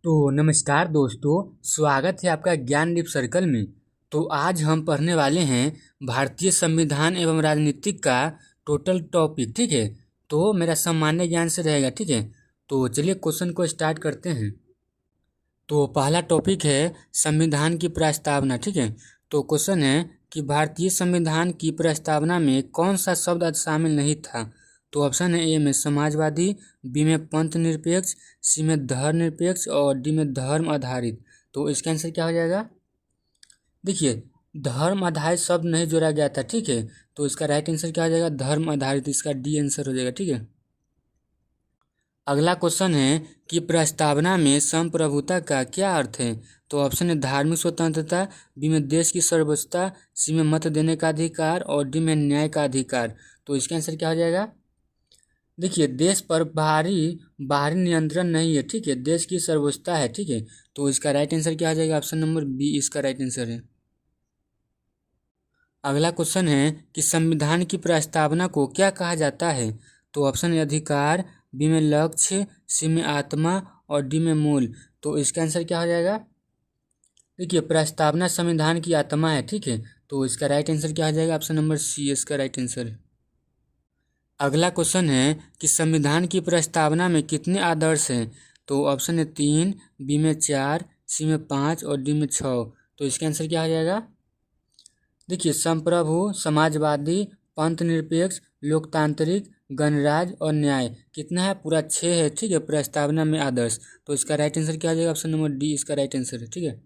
तो नमस्कार दोस्तों, स्वागत है आपका ज्ञान दीप सर्कल में। तो आज हम पढ़ने वाले हैं भारतीय संविधान एवं राजनीतिक का टोटल टॉपिक। ठीक है, तो मेरा सामान्य ज्ञान से रहेगा। ठीक है, तो चलिए क्वेश्चन को स्टार्ट करते हैं। तो पहला टॉपिक है संविधान की प्रस्तावना। ठीक है, तो क्वेश्चन है कि भारतीय संविधान की प्रस्तावना में कौन सा शब्द आज शामिल नहीं था। तो ऑप्शन है ए में समाजवादी, बी में पंथ निरपेक्ष, सी में धर्मनिरपेक्ष और डी में धर्म आधारित। तो इसका आंसर क्या हो जाएगा? देखिए, धर्म आधारित शब्द नहीं जोड़ा गया था। ठीक है, तो इसका राइट आंसर क्या हो जाएगा? धर्म आधारित। इसका डी आंसर हो जाएगा। ठीक है, अगला क्वेश्चन है कि प्रस्तावना में संप्रभुता का क्या अर्थ है। तो ऑप्शन है धार्मिक स्वतंत्रता, बी में देश की सर्वोच्चता, सी में मत देने का अधिकार और डी में न्याय का अधिकार। तो इसका आंसर क्या हो जाएगा? देखिए, देश पर बाहरी नियंत्रण नहीं है। ठीक है, देश की सर्वोच्चता है। ठीक है, तो इसका राइट आंसर क्या आ जाएगा? ऑप्शन नंबर बी इसका राइट आंसर है। अगला क्वेश्चन है कि संविधान की प्रस्तावना को क्या कहा जाता है। तो ऑप्शन है अधिकार, बी में लक्ष्य, सी में आत्मा और डी में मूल। तो इसका आंसर क्या हो जाएगा? देखिए, प्रस्तावना संविधान की आत्मा है। ठीक है, तो इसका राइट आंसर क्या हो जाएगा? ऑप्शन नंबर सी इसका राइट आंसर है। अगला क्वेश्चन है कि संविधान की प्रस्तावना में कितने आदर्श हैं। तो ऑप्शन है 3, बी में 4, सी में 5 और डी में 6। तो इसका आंसर क्या हो जाएगा? देखिए, संप्रभु, समाजवादी, पंथ निरपेक्ष, लोकतांत्रिक, गणराज्य और न्याय कितना है? पूरा 6 है। ठीक है, प्रस्तावना में आदर्श। तो इसका राइट आंसर क्या हो जाएगा? ऑप्शन नंबर डी इसका राइट आंसर है। ठीक है,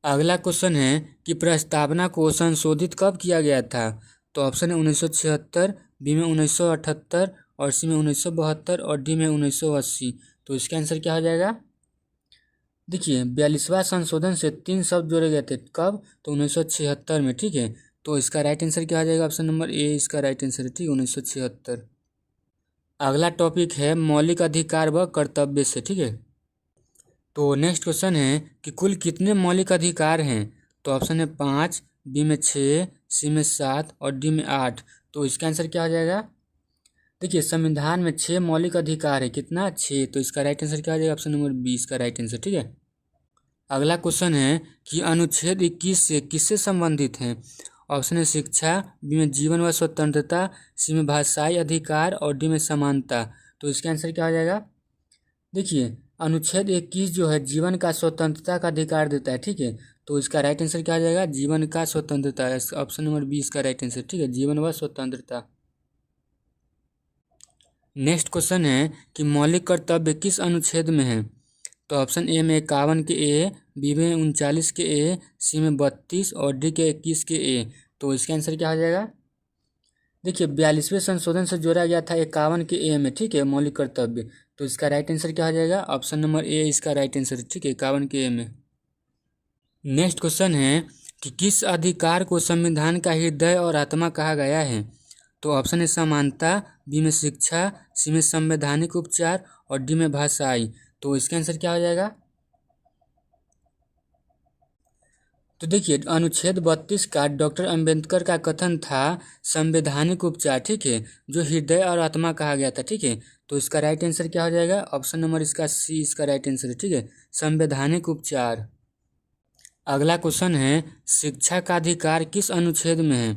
अगला क्वेश्चन है कि प्रस्तावना को संशोधित कब किया गया था। तो ऑप्शन है 1976, बी में 1978 और सी में 1972 और डी में 1980। तो इसका आंसर क्या हो जाएगा? देखिए, 42वां संशोधन से 3 शब्द जोड़े गए थे। कब? तो 1976 में। ठीक है, तो इसका राइट आंसर क्या हो जाएगा? ऑप्शन नंबर ए इसका राइट आंसर है। ठीक है, 1976। अगला टॉपिक है मौलिक अधिकार व कर्तव्य से। ठीक है, तो नेक्स्ट क्वेश्चन है कि कुल कितने मौलिक अधिकार हैं। तो ऑप्शन है 5, बी में 6, सी में 7 और डी में 8। तो इसका आंसर क्या हो जाएगा? देखिए, संविधान में 6 मौलिक अधिकार है। कितना? 6। तो इसका राइट आंसर क्या हो जाएगा? ऑप्शन नंबर बी इसका राइट आंसर। ठीक है, अगला क्वेश्चन है कि अनुच्छेद 21 से किससे संबंधित है। ऑप्शन है शिक्षा, बी में जीवन व स्वतंत्रता, सी में भाषाई अधिकार और डी में समानता। तो इसका आंसर क्या हो जाएगा? देखिए, अनुच्छेद 21 जो है जीवन का स्वतंत्रता का अधिकार देता है। ठीक है, तो इसका राइट आंसर क्या आ जाएगा? जीवन का स्वतंत्रता। ऑप्शन नंबर बी इसका राइट आंसर। ठीक है, जीवन व स्वतंत्रता। नेक्स्ट क्वेश्चन है कि मौलिक कर्तव्य किस अनुच्छेद में है। तो ऑप्शन ए में 51 के ए, बी में 39 के ए, सी में 32 और डी के 21 के ए। तो इसका आंसर क्या हो जाएगा? देखिए, 42वें संशोधन से जोड़ा गया था 51 के ए में। ठीक है, मौलिक कर्तव्य। तो इसका राइट आंसर क्या हो जाएगा? ऑप्शन नंबर ए इसका राइट आंसर है। ठीक है, 51 के ए में। नेक्स्ट क्वेश्चन है कि किस अधिकार को संविधान का हृदय और आत्मा कहा गया है। तो ऑप्शन है समानता, बी में शिक्षा, सी में संवैधानिक उपचार और डी में भाषाई। तो इसका आंसर क्या हो जाएगा? तो देखिए, अनुच्छेद 32 का डॉक्टर अंबेडकर का कथन था संवैधानिक उपचार। ठीक है, जो हृदय और आत्मा कहा गया था। ठीक है, तो इसका राइट आंसर क्या हो जाएगा? ऑप्शन नंबर इसका सी इसका राइट आंसर है। ठीक है, संवैधानिक उपचार। अगला क्वेश्चन है शिक्षा का अधिकार किस अनुच्छेद में है।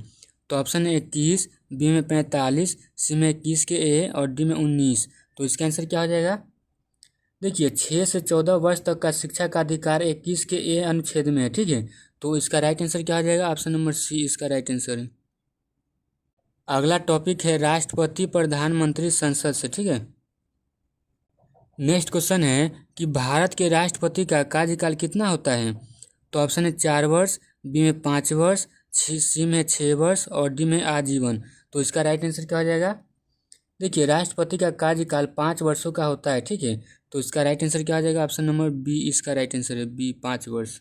तो ऑप्शन है 21, बी में 45, सी में 21 के ए और डी में 19। तो इसका आंसर क्या हो जाएगा? देखिए, 6 से 14 वर्ष तक का शिक्षा का अधिकार 21 के ए अनुच्छेद में है। ठीक है, तो इसका राइट आंसर क्या हो जाएगा? ऑप्शन नंबर सी इसका राइट आंसर है। अगला टॉपिक है राष्ट्रपति, प्रधानमंत्री, संसद से। ठीक है, नेक्स्ट क्वेश्चन है कि भारत के राष्ट्रपति का कार्यकाल कितना होता है। तो ऑप्शन है 4 वर्ष, बी में 5 वर्ष, सी में 6 वर्ष और डी में आजीवन। तो इसका राइट आंसर क्या हो जाएगा? देखिए, राष्ट्रपति का कार्यकाल 5 वर्षों का होता है। ठीक है, तो इसका राइट आंसर क्या हो जाएगा? ऑप्शन नंबर बी इसका राइट आंसर है। बी 5 वर्ष।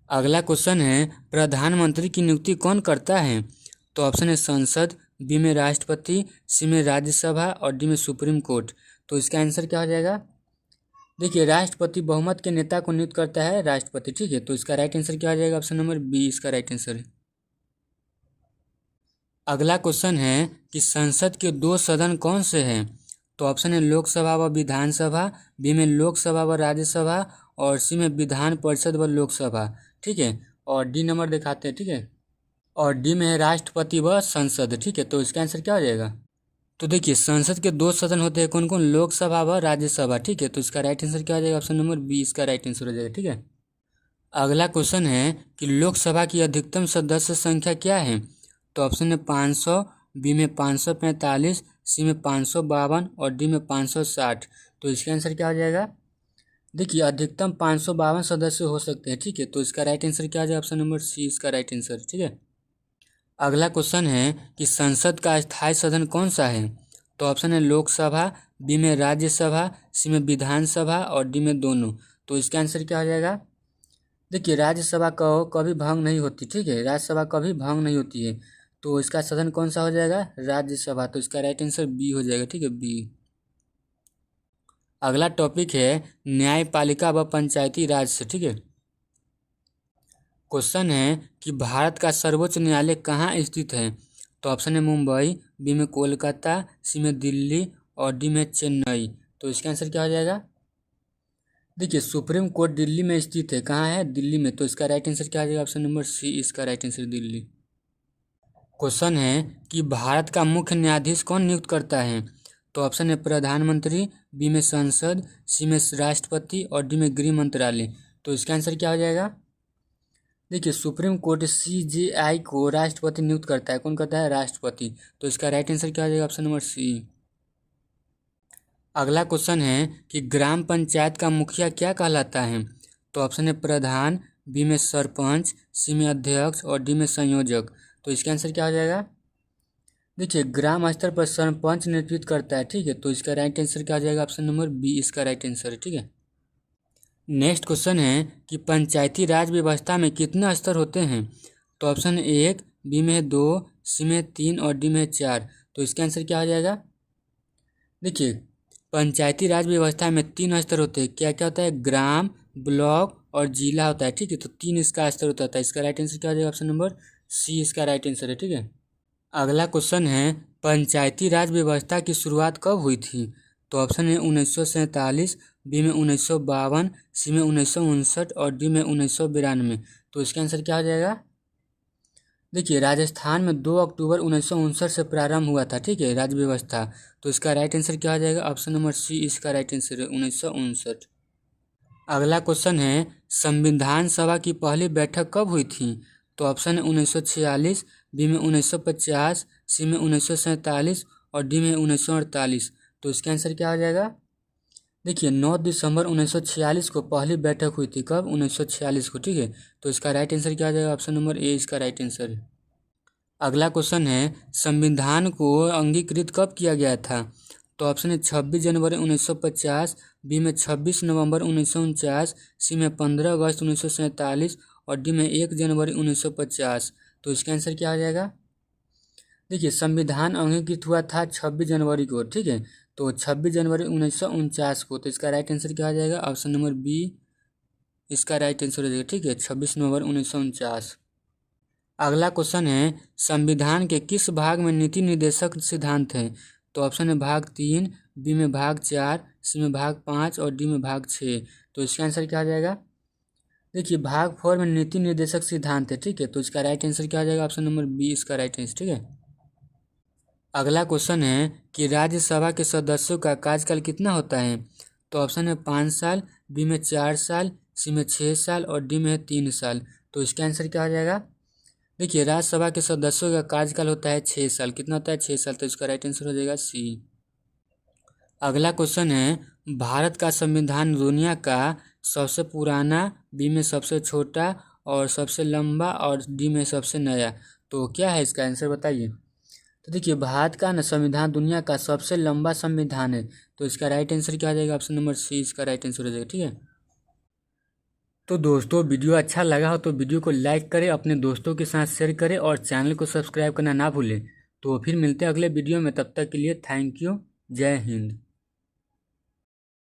अगला क्वेश्चन है प्रधानमंत्री की नियुक्ति कौन करता है। तो ऑप्शन है संसद, बी में राष्ट्रपति, सी में राज्यसभा और डी में सुप्रीम कोर्ट। तो इसका आंसर क्या हो जाएगा? देखिए, राष्ट्रपति बहुमत के नेता को नियुक्त करता है राष्ट्रपति। ठीक है, तो इसका राइट आंसर क्या हो जाएगा? ऑप्शन नंबर बी इसका राइट आंसर है। अगला क्वेश्चन है कि संसद के 2 सदन कौन से हैं। तो ऑप्शन है लोकसभा व विधानसभा, बी में लोकसभा व राज्यसभा, और सी में विधान परिषद व लोकसभा। ठीक है, और डी नंबर दिखाते हैं। ठीक है, और डी में है राष्ट्रपति व संसद। ठीक है, तो इसका आंसर क्या हो जाएगा? तो देखिए संसद के दो सदन होते हैं, कौन कौन? लोकसभा व राज्यसभा। ठीक है, तो इसका राइट आंसर क्या हो जाएगा? ऑप्शन नंबर बी इसका राइट आंसर हो जाएगा। ठीक है, अगला क्वेश्चन है कि लोकसभा की अधिकतम सदस्य संख्या क्या है? तो ऑप्शन है 500, बी में 545, सी में 552 और डी में 560। तो इसका आंसर क्या हो जाएगा? देखिए अधिकतम 552 सदस्य हो सकते हैं। ठीक है, तो इसका राइट आंसर क्या हो जाएगा? ऑप्शन नंबर सी इसका राइट आंसर। ठीक है, अगला क्वेश्चन है कि संसद का स्थायी सदन कौन सा है? तो ऑप्शन है लोकसभा, बी में राज्यसभा, सी में विधानसभा और डी में दोनों। तो इसका आंसर क्या हो जाएगा? देखिए राज्यसभा का कभी भंग नहीं होती। ठीक है, राज्यसभा कभी भंग नहीं होती है, तो इसका सदन कौन सा हो जाएगा? राज्यसभा। तो इसका राइट आंसर बी हो जाएगा। ठीक है, बी। अगला टॉपिक है न्यायपालिका व पंचायती राज से। ठीक है, क्वेश्चन है कि भारत का सर्वोच्च न्यायालय कहाँ स्थित है? तो ऑप्शन है मुंबई, बी में कोलकाता, सी में दिल्ली और डी में चेन्नई। तो इसका आंसर क्या हो जाएगा? देखिए सुप्रीम कोर्ट दिल्ली में स्थित है। कहाँ है? दिल्ली में। तो इसका राइट आंसर क्या आ जाएगा? ऑप्शन नंबर सी इसका राइट आंसर दिल्ली। क्वेश्चन है कि भारत का मुख्य न्यायाधीश कौन नियुक्त करता है? तो ऑप्शन है प्रधानमंत्री, बी में संसद, सी में राष्ट्रपति और डी में गृह मंत्रालय। तो इसका आंसर क्या हो जाएगा? देखिए सुप्रीम कोर्ट CJI को राष्ट्रपति नियुक्त करता है। कौन करता है? राष्ट्रपति। तो इसका राइट आंसर क्या हो जाएगा? Option number C. अगला क्वेश्चन है कि ग्राम पंचायत का मुखिया क्या कहलाता है? तो ऑप्शन है प्रधान, बी में सरपंच, सी में अध्यक्ष और डी में संयोजक। तो इसका आंसर क्या हो जाएगा? देखिए ग्राम स्तर पर सरपंच नेतृत्व करता है। ठीक है, तो इसका राइट आंसर क्या हो जाएगा? ऑप्शन नंबर बी इसका राइट आंसर है। ठीक है, नेक्स्ट क्वेश्चन है कि पंचायती राज व्यवस्था में कितने स्तर होते हैं? तो ऑप्शन है 1, बी में 2, सी में 3 और डी में 4। तो इसका आंसर क्या हो जाएगा? देखिए पंचायती राज व्यवस्था में 3 स्तर होते हैं। क्या क्या होता है? ग्राम, ब्लॉक और जिला होता है। ठीक है, तो 3 इसका स्तर होता है। इसका राइट आंसर क्या हो जाएगा? ऑप्शन नंबर सी इसका राइट आंसर है। ठीक है, अगला क्वेश्चन है पंचायती राज व्यवस्था की शुरुआत कब हुई थी? तो ऑप्शन है 1947, बी में 1952, सी में 1959 और डी में 1992। तो इसका आंसर क्या हो जाएगा? देखिए राजस्थान में 2 अक्टूबर 1959 से प्रारंभ हुआ था। ठीक है, राज्य व्यवस्था। तो इसका राइट आंसर क्या हो जाएगा? ऑप्शन नंबर सी इसका राइट आंसर है 1959। अगला क्वेश्चन है संविधान सभा की पहली बैठक कब हुई थी? तो ऑप्शन है 1946, बी में 1950, सी में 1947 और डी में 1948। तो इसका आंसर क्या हो जाएगा? देखिए 9 दिसंबर 1946 को पहली बैठक हुई थी। कब? 1946 को। ठीक है, तो इसका राइट आंसर क्या आ जाएगा? ऑप्शन नंबर ए इसका राइट आंसर है। अगला क्वेश्चन है संविधान को अंगीकृत कब किया गया था? तो ऑप्शन है 26 जनवरी 1950, बी में 26 नवंबर 1949, सी में 15 अगस्त 1947 और डी में 1 जनवरी 1950। तो इसका आंसर क्या आ जाएगा? देखिए संविधान अंगीकृत हुआ था 26 जनवरी को। ठीक है, तो 26 जनवरी 1949 को। तो इसका राइट आंसर क्या आ जाएगा? ऑप्शन नंबर बी इसका राइट आंसर हो जाएगा। ठीक है, 26 नवंबर 1949। अगला क्वेश्चन है संविधान के किस भाग में नीति निर्देशक सिद्धांत हैं? तो ऑप्शन है भाग 3, बी में भाग 4, सी में भाग 5 और डी में भाग 6। तो इसका आंसर क्या आ जाएगा? देखिए भाग 4 में नीति निर्देशक सिद्धांत है। ठीक है, तो इसका राइट आंसर क्या आ जाएगा? ऑप्शन नंबर बी इसका राइट आंसर। ठीक है, अगला क्वेश्चन है कि राज्यसभा के सदस्यों का कार्यकाल कितना होता है? तो ऑप्शन है 5 साल, बी में 4 साल, सी में 6 साल और डी में 3 साल। तो इसका आंसर क्या हो जाएगा? देखिए राज्यसभा के सदस्यों का कार्यकाल होता है 6 साल। कितना होता है? 6 साल। तो इसका राइट आंसर हो जाएगा सी। अगला क्वेश्चन है भारत का संविधान दुनिया का सबसे पुराना, बी में सबसे छोटा और सबसे लंबा और डी में सबसे नया। तो क्या है इसका आंसर बताइए। तो देखिए भारत का ना संविधान दुनिया का सबसे लंबा संविधान है। तो इसका राइट आंसर क्या आ जाएगा? ऑप्शन नंबर सी इसका राइट आंसर हो जाएगा। ठीक है, तो दोस्तों वीडियो अच्छा लगा हो तो वीडियो को लाइक करें, अपने दोस्तों के साथ शेयर करें और चैनल को सब्सक्राइब करना ना भूलें। तो फिर मिलते हैं अगले वीडियो में, तब तक के लिए थैंक यू। जय हिंद।